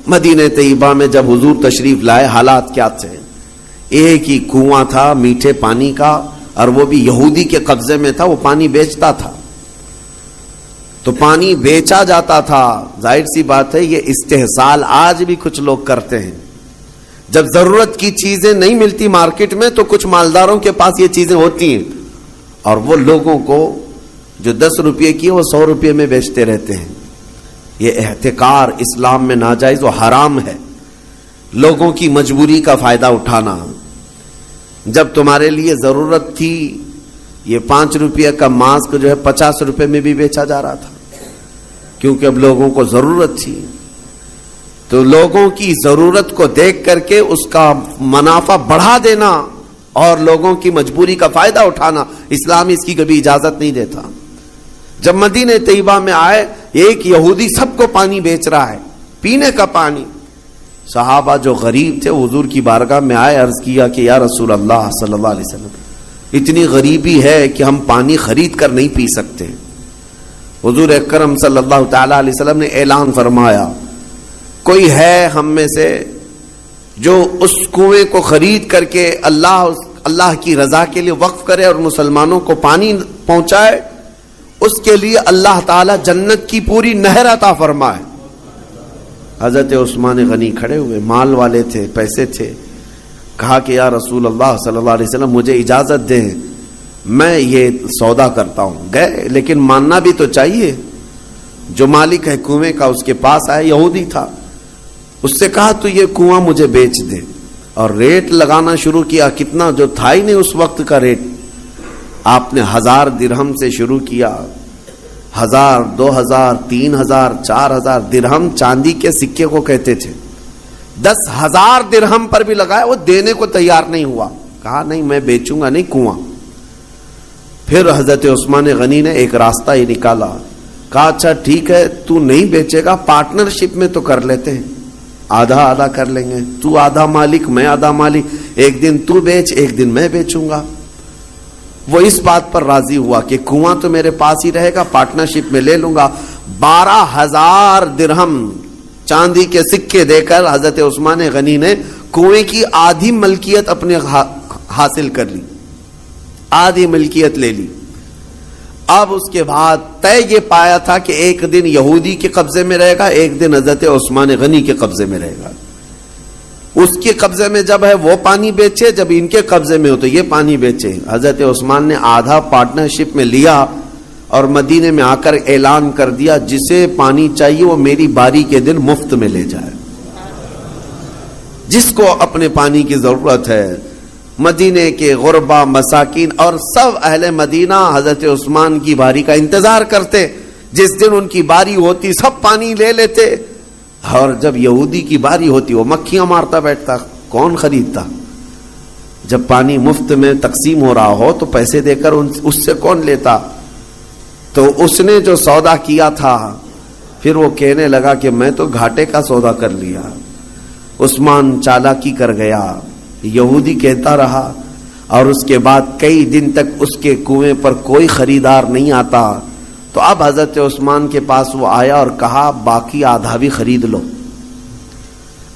مدینہ طیبہ میں جب حضور تشریف لائے حالات کیا تھے؟ ایک ہی کنواں تھا میٹھے پانی کا، اور وہ بھی یہودی کے قبضے میں تھا، وہ پانی بیچتا تھا، تو پانی بیچا جاتا تھا۔ ظاہر سی بات ہے یہ استحصال آج بھی کچھ لوگ کرتے ہیں، جب ضرورت کی چیزیں نہیں ملتی مارکیٹ میں تو کچھ مالداروں کے پاس یہ چیزیں ہوتی ہیں، اور وہ لوگوں کو جو 10 روپے کی وہ 100 روپے میں بیچتے رہتے ہیں۔ یہ احتکار اسلام میں ناجائز و حرام ہے، لوگوں کی مجبوری کا فائدہ اٹھانا۔ جب تمہارے لیے ضرورت تھی، یہ 5 روپے کا ماسک جو ہے 50 روپے میں بھی بیچا جا رہا تھا، کیونکہ اب لوگوں کو ضرورت تھی، تو لوگوں کی ضرورت کو دیکھ کر کے اس کا منافع بڑھا دینا اور لوگوں کی مجبوری کا فائدہ اٹھانا، اسلام اس کی کبھی اجازت نہیں دیتا۔ جب مدینہ طیبہ میں آئے، ایک یہودی سب کو پانی بیچ رہا ہے، پینے کا پانی۔ صحابہ جو غریب تھے حضور کی بارگاہ میں آئے، عرض کیا کہ یا رسول اللہ صلی اللہ علیہ وسلم، اتنی غریبی ہے کہ ہم پانی خرید کر نہیں پی سکتے۔ حضور اکرم صلی اللہ تعالی علیہ وسلم نے اعلان فرمایا، کوئی ہے ہم میں سے جو اس کنویں کو خرید کر کے اللہ کی رضا کے لیے وقف کرے اور مسلمانوں کو پانی پہنچائے، اس کے لیے اللہ تعالی جنت کی پوری نہر عطا فرمائے۔ حضرت عثمان غنی کھڑے ہوئے، مال والے تھے، پیسے تھے، کہا کہ یا رسول اللہ صلی اللہ علیہ وسلم مجھے اجازت دیں، میں یہ سودا کرتا ہوں۔ گئے، لیکن ماننا بھی تو چاہیے۔ جو مالک ہے کنویں کا اس کے پاس آئے، یہودی تھا، اس سے کہا تو یہ کنواں مجھے بیچ دے، اور ریٹ لگانا شروع کیا، کتنا جو تھا ہی نہیں اس وقت کا ریٹ۔ آپ نے 1000 درہم سے شروع کیا، 1000، 2000، 3000، 4000 درہم چاندی کے سکے کو کہتے تھے۔ 10,000 درہم پر بھی لگایا، وہ دینے کو تیار نہیں ہوا، کہا نہیں میں بیچوں گا نہیں کنواں۔ پھر حضرت عثمان غنی نے ایک راستہ ہی نکالا، کہا اچھا ٹھیک ہے تو نہیں بیچے گا، پارٹنرشپ میں تو کر لیتے ہیں، آدھا آدھا کر لیں گے، تو آدھا مالک میں آدھا مالک، ایک دن تو بیچ ایک دن میں بیچوں گا۔ وہ اس بات پر راضی ہوا کہ کنواں تو میرے پاس ہی رہے گا، پارٹنرشپ میں لے لوں گا۔ 12,000 درہم چاندی کے سکے دے کر حضرت عثمان غنی نے کنویں کی آدھی ملکیت اپنے حاصل کر لی، آدھی ملکیت لے لی۔ اب اس کے بعد طے یہ پایا تھا کہ ایک دن یہودی کے قبضے میں رہے گا، ایک دن حضرت عثمان غنی کے قبضے میں رہے گا۔ اس کے قبضے میں جب ہے وہ پانی بیچے، جب ان کے قبضے میں ہو تو یہ پانی بیچے۔ حضرت عثمان نے آدھا پارٹنرشپ میں لیا اور مدینے میں آ کر اعلان کر دیا جسے پانی چاہیے وہ میری باری کے دن مفت میں لے جائے، جس کو اپنے پانی کی ضرورت ہے۔ مدینے کے غربا، مساکین اور سب اہل مدینہ حضرت عثمان کی باری کا انتظار کرتے، جس دن ان کی باری ہوتی سب پانی لے لیتے، اور جب یہودی کی باری ہوتی وہ مکھیاں مارتا بیٹھتا، کون خریدتا؟ جب پانی مفت میں تقسیم ہو رہا ہو تو پیسے دے کر اس سے کون لیتا؟ تو اس نے جو سودا کیا تھا پھر وہ کہنے لگا کہ میں تو گھاٹے کا سودا کر لیا۔ عثمان چالاکی کر گیا، یہودی کہتا رہا، اور اس کے بعد کئی دن تک اس کے کنویں پر کوئی خریدار نہیں آتا۔ تو اب حضرت عثمان کے پاس وہ آیا اور کہا باقی آدھا بھی خرید لو،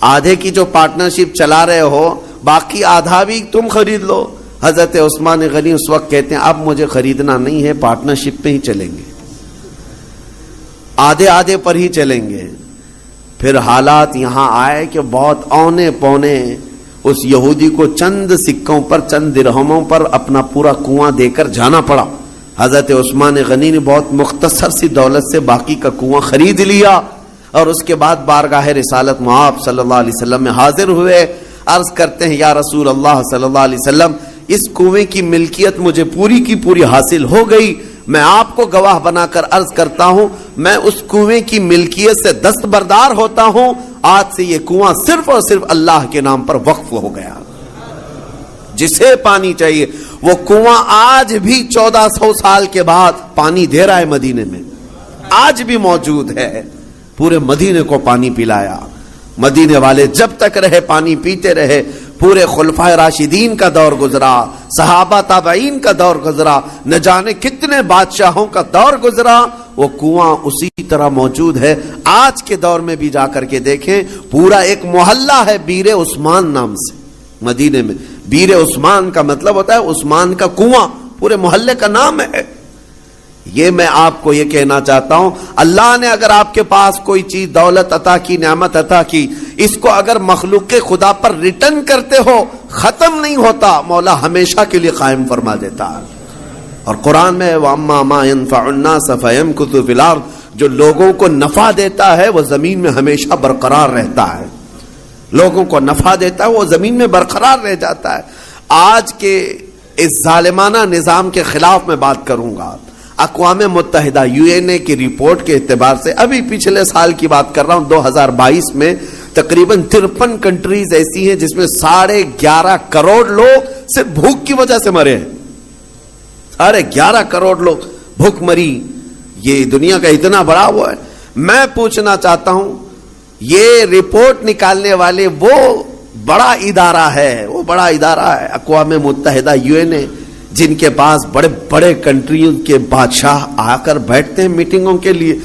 آدھے کی جو پارٹنرشپ چلا رہے ہو باقی آدھا بھی تم خرید لو۔ حضرت عثمان غنی اس وقت کہتے ہیں اب مجھے خریدنا نہیں ہے، پارٹنرشپ پہ ہی چلیں گے، آدھے آدھے پر ہی چلیں گے۔ پھر حالات یہاں آئے کہ بہت اونے پونے اس یہودی کو چند سکوں پر، چند درہموں پر اپنا پورا کنواں دے کر جانا پڑا۔ حضرت عثمان غنی نے بہت مختصر سی دولت سے باقی کا کنواں خرید لیا، اور اس کے بعد بارگاہ رسالت مآب صلی اللہ علیہ وسلم میں حاضر ہوئے، عرض کرتے ہیں یا رسول اللہ صلی اللہ علیہ وسلم اس کنویں کی ملکیت مجھے پوری کی پوری حاصل ہو گئی، میں آپ کو گواہ بنا کر عرض کرتا ہوں میں اس کنویں کی ملکیت سے دستبردار ہوتا ہوں، آج سے یہ کنواں صرف اور صرف اللہ کے نام پر وقف ہو گیا۔ جسے پانی چاہیے وہ کنواں آج بھی 1400 سال کے بعد پانی دے رہا ہے، مدینے میں آج بھی موجود ہے، پورے مدینے کو پانی پلایا۔ مدینے والے جب تک رہے پانی پیتے رہے، پورے خلفائے راشدین کا دور گزرا، صحابہ تابعین کا دور گزرا، نہ جانے کتنے بادشاہوں کا دور گزرا، وہ کنواں اسی طرح موجود ہے. آج کے دور میں بھی جا کر کے دیکھیں, پورا ایک محلہ ہے بیر عثمان نام سے مدینے میں. بیر عثمان کا مطلب ہوتا ہے عثمان کا کنواں, پورے محلے کا نام ہے. یہ میں آپ کو یہ کہنا چاہتا ہوں, اللہ نے اگر آپ کے پاس کوئی چیز دولت عطا کی, نعمت عطا کی, اس کو اگر مخلوق خدا پر ریٹرن کرتے ہو, ختم نہیں ہوتا, مولا ہمیشہ کے لیے قائم فرما دیتا ہے. اور قرآن میں وَأَمَّا مَا يَنْفَعُ النَّاسَ فَيَمْكُثُ فِي الْأَرْضِ, جو لوگوں کو نفع دیتا ہے وہ زمین میں ہمیشہ برقرار رہتا ہے. لوگوں کو نفع دیتا ہے وہ زمین میں برقرار رہ جاتا ہے. آج کے اس ظالمانہ نظام کے خلاف میں بات کروں گا. اقوام متحدہ UN کی رپورٹ کے اعتبار سے, ابھی پچھلے سال کی بات کر رہا ہوں, 2022 میں تقریباً 53 کنٹریز ایسی ہیں جس میں 11.5 کروڑ لوگ صرف بھوک کی وجہ سے مرے ہیں. 11.5 کروڑ لوگ بھوک مری. یہ دنیا کا اتنا بڑا وہ ہے. میں پوچھنا چاہتا ہوں, یہ رپورٹ نکالنے والے وہ بڑا ادارہ ہے, وہ بڑا ادارہ ہے اقوام متحدہ UN, جن کے پاس بڑے بڑے کنٹریوں کے بادشاہ آ کر بیٹھتے ہیں میٹنگوں کے لیے.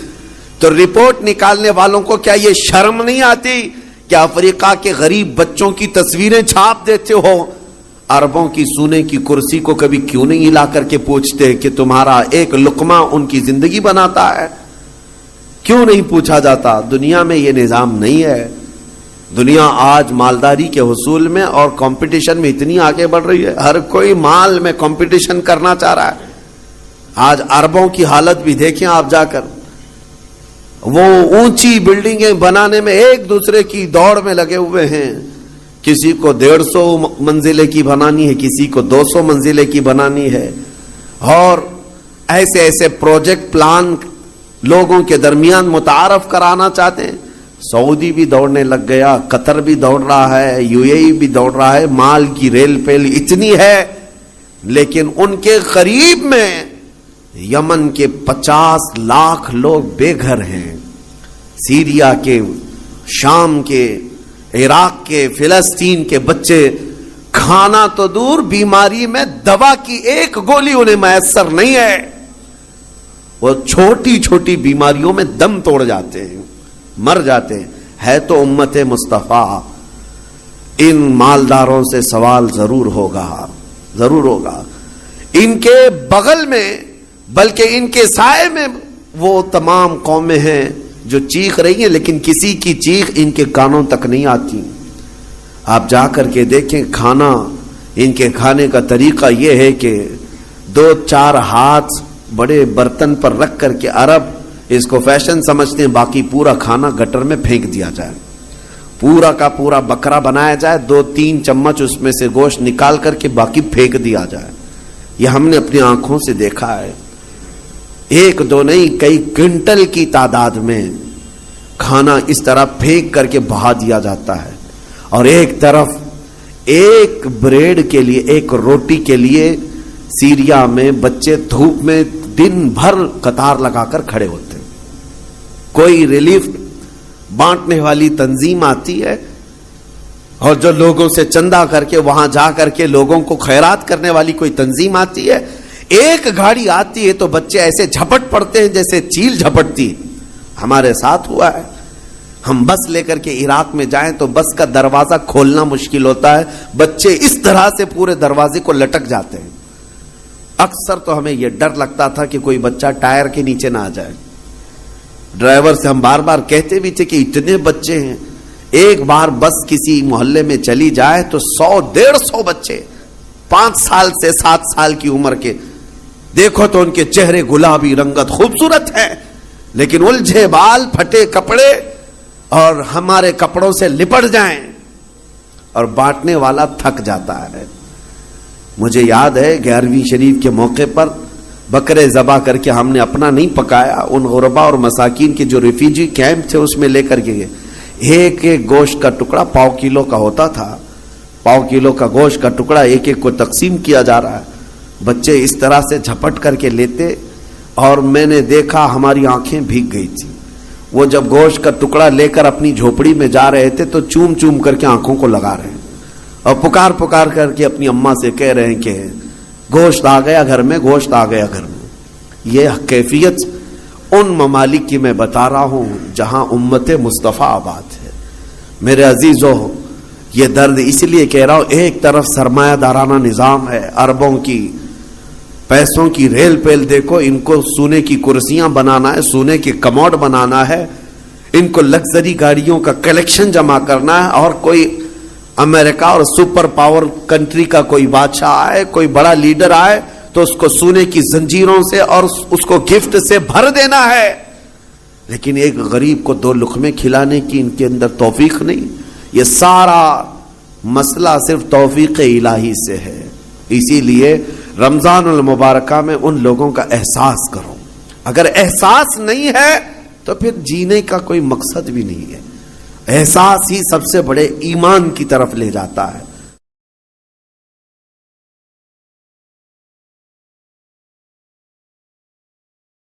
تو رپورٹ نکالنے والوں کو کیا یہ شرم نہیں آتی کہ افریقہ کے غریب بچوں کی تصویریں چھاپ دیتے ہو؟ عربوں کی سونے کی کرسی کو کبھی کیوں نہیں ہلا کر کے پوچھتے کہ تمہارا ایک لقمہ ان کی زندگی بناتا ہے؟ کیوں نہیں پوچھا جاتا؟ دنیا میں یہ نظام نہیں ہے. دنیا آج مالداری کے حصول میں اور کمپٹیشن میں اتنی آگے بڑھ رہی ہے, ہر کوئی مال میں کمپٹیشن کرنا چاہ رہا ہے. آج عربوں کی حالت بھی دیکھیں آپ جا کر, وہ اونچی بلڈنگیں بنانے میں ایک دوسرے کی دوڑ میں لگے ہوئے ہیں. کسی کو 150 منزلے کی بنانی ہے, کسی کو 200 منزلے کی بنانی ہے, اور ایسے ایسے پروجیکٹ پلان لوگوں کے درمیان متعارف کرانا چاہتے ہیں. سعودی بھی دوڑنے لگ گیا, قطر بھی دوڑ رہا ہے, UAE بھی دوڑ رہا ہے. مال کی ریل پیل اتنی ہے, لیکن ان کے قریب میں یمن کے 50 لاکھ لوگ بے گھر ہیں. سیریا کے, شام کے, عراق کے, فلسطین کے بچے کھانا تو دور, بیماری میں دوا کی ایک گولی انہیں میسر نہیں ہے. وہ چھوٹی چھوٹی بیماریوں میں دم توڑ جاتے ہیں, مر جاتے ہیں. ہے تو امت مصطفیٰ. ان مالداروں سے سوال ضرور ہوگا, ضرور ہوگا. ان کے بغل میں, بلکہ ان کے سائے میں وہ تمام قومیں ہیں جو چیخ رہی ہیں, لیکن کسی کی چیخ ان کے کانوں تک نہیں آتی. آپ جا کر کے دیکھیں, کھانا ان کے کھانے کا طریقہ یہ ہے کہ 2-4 ہاتھ بڑے برتن پر رکھ کر کے عرب اس کو فیشن سمجھتے ہیں, باقی پورا کھانا گٹر میں پھینک دیا جائے. پورا کا پورا بکرا بنایا جائے, 2-3 چمچ اس میں سے گوشت نکال کر کے باقی پھینک دیا جائے. یہ ہم نے اپنی آنکھوں سے دیکھا ہے. 1-2 نہیں, کئی کوئنٹل کی تعداد میں کھانا اس طرح پھینک کر کے بہا دیا جاتا ہے. اور ایک طرف ایک بریڈ کے لیے, ایک روٹی کے لیے سیریا میں بچے دھوپ میں دن بھر قطار لگا کر کھڑے ہوتے ہیں. کوئی ریلیف بانٹنے والی تنظیم آتی ہے, اور جو لوگوں سے چندہ کر کے وہاں جا کر کے لوگوں کو خیرات کرنے والی کوئی تنظیم آتی ہے. ایک گاڑی آتی ہے تو بچے ایسے جھپٹ پڑتے ہیں جیسے چیل جھپٹتی. ہمارے ساتھ ہوا ہے. ہم بس لے کر کے عراق میں جائیں تو بس کا دروازہ کھولنا مشکل ہوتا ہے, بچے اس طرح سے پورے دروازے کو لٹک جاتے ہیں. اکثر تو ہمیں یہ ڈر لگتا تھا کہ کوئی بچہ ٹائر کے نیچے نہ آ جائے. ڈرائیور سے ہم بار بار کہتے بھی تھے کہ اتنے بچے ہیں, ایک بار بس کسی محلے میں چلی جائے تو 100-150 بچے 5 سال سے 7 سال کی عمر کے, دیکھو تو ان کے چہرے گلابی رنگت خوبصورت ہے, لیکن الجھے بال, پھٹے کپڑے, اور ہمارے کپڑوں سے لپٹ جائیں, اور بانٹنے والا تھک جاتا ہے. مجھے یاد ہے 11ویں شریف کے موقع پر بکرے ذبح کر کے ہم نے اپنا نہیں پکایا, ان غربا اور مساکین کے جو ریفیوجی کیمپ تھے اس میں لے کر کے گئے. ایک ایک گوشت کا ٹکڑا 1/4 کلو کا ہوتا تھا. 1/4 کلو کا گوشت کا ٹکڑا ایک ایک کو تقسیم کیا جا رہا ہے. بچے اس طرح سے جھپٹ کر کے لیتے, اور میں نے دیکھا ہماری آنکھیں بھیگ گئی تھی. وہ جب گوشت کا ٹکڑا لے کر اپنی جھوپڑی میں جا رہے تھے تو چوم چوم کر کے آنکھوں کو لگا رہے ہیں, اور پکار پکار کر کے اپنی اماں سے کہہ رہے ہیں کہ گوشت آ گیا گھر میں, گوشت آ گیا گھر میں. یہ کیفیت ان ممالک کی میں بتا رہا ہوں جہاں امت مصطفیٰ آباد ہے۔ میرے عزیزو، یہ درد اس لیے کہہ رہا ہوں، ایک طرف سرمایہ دارانہ نظام ہے، اربوں کی پیسوں کی ریل پیل دیکھو، ان کو سونے کی کرسیاں بنانا ہے، سونے کی کموڈ بنانا ہے، ان کو لگژری گاڑیوں کا کلیکشن جمع کرنا ہے، اور کوئی امریکہ اور سپر پاور کنٹری کا کوئی بادشاہ آئے، کوئی بڑا لیڈر آئے تو اس کو سونے کی زنجیروں سے اور اس کو گفٹ سے بھر دینا ہے، لیکن ایک غریب کو 2 لقمے کھلانے کی ان کے اندر توفیق نہیں۔ یہ سارا مسئلہ صرف توفیق الہی سے ہے۔ اسی لیے رمضان المبارکہ میں ان لوگوں کا احساس کرو۔ اگر احساس نہیں ہے تو پھر جینے کا کوئی مقصد بھی نہیں ہے۔ احساس ہی سب سے بڑے ایمان کی طرف لے جاتا ہے۔